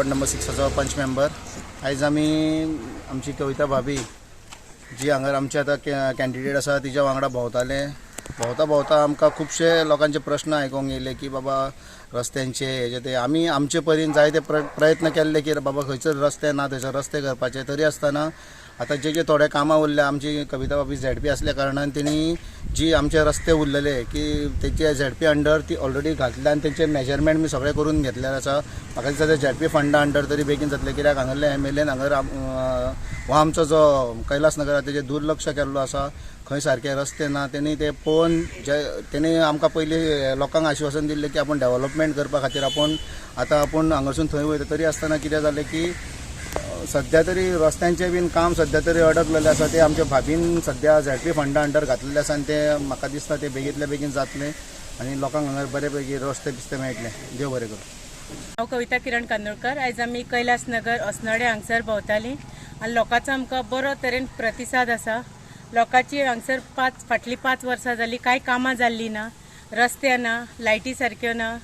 Ward number 6 पंच member. आयज आमी आमची कविता भाभी जी हांगर आमचे आतां कॅन्डिडेट आसा तिच्या वांगडा भोंवता आमकां खुबशे लोकांचे प्रश्न आयकूंक येयले की बाबा रस्त्यांचे हेजे ते आमी आमचे परीन जायते प्रयत्न केल्ले की बाबा खंयसर रस्ते ना थंयसर रस्ते करपाचे। तरी आसतना आतां जे थोडे कामां उरले आमची कविता भाभी झेडपी आसल्या कारणान तेणी जी आमचे रस्ते उरलेले की तेचे झेडपी अंडर ती ऑलरेडी घातल्या आनी तेंचे मेजरमेंट बी सगळे करून घेतलेले आसा। म्हाका दिसता ते झेडपी फंडा अंडर तरी बेगीन जातले, कित्याक हांगरले एमएलएन हांगर हो आमचो जो कैलास नगर तेजे दुर्लक्ष केल्लो आसा। खंय सारके रस्ते ना तेणी ते पळोवन तेणी आमकां पयलीं लोकांक आश्वासन दिल्लें की आपण डेव्हलपमेंट करपा खातीर आपण हांगरसून थंय वयता। तरी आसतना कितें जालें की सध्या तरी रस्त्यांचे बीन काम सध्या तरी अडकलेले आसा। ते आमच्या भाभीन सध्या झेडपी फंडा अंडर घातलेले आसा आनी ते म्हाका दिसता ते बेगींतल्या बेगीन जातले आनी लोकांक हांगा बरे पैकी रस्ते बिस्ते मेळटले। देव बरें करूं। हांव कविता किरण कांदोळकर। आयज आमी कैलास नगर osnade हांगसर भोंवतालीं आनी लोकांचो आमकां बरो तरेन प्रतिसाद आसा। लोकांची हांगसर फाटलीं 5 वर्सां जालीं कांय कामां जाल्लीं ना, रस्ते ना, लायटी सारक्यो ना,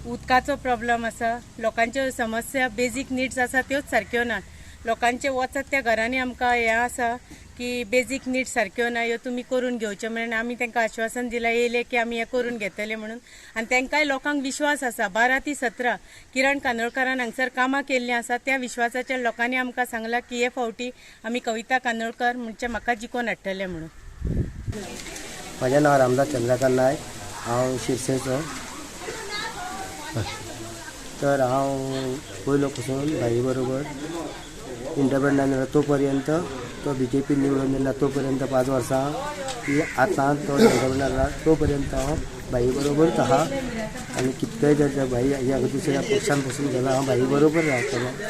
उदकाचो प्रॉब्लेम आसा, लोकांच्यो समस्या बेजीक नीड्स आसा त्योच सारक्यो नात। लोकांचे वचत त्या घरांनी आमकां हें आसा की बेजीक नीड्स सारक्यो ना, ह्यो तुमी करून घेवच्यो म्हणून आमी तांकां आश्वासन दिलां येयले की आमी हें करून घेतले म्हणून। आनी तांकांय लोकांक विश्वास आसा। 12 ते 17 किरण कांदोळकरान हांगसर कामां केल्लीं आसा। त्या विश्वासाच्या लोकांनी आमकां सांगलां की हे फावटी आमी कविता कांदोळकर म्हणजे म्हाका जिखोवन हाडटले म्हणून। म्हजें नांव रामदास चंद्रकांत नायक, हांव शिरसेचो। तर हांव पयलो पासून भाई बरोबर इंडिपेंडंट तो पर्यंत तो BJP निवडून दिला तो पर्यंत 5 वर्सां की आतां तो इंडिपेंडंट तो पर्यंत हांव भाई बरोबरच आहा आनी कितकेय जर भाई ह्या दुसऱ्या पक्षान पासून गेला हांव भाई बरोबर रावतलो।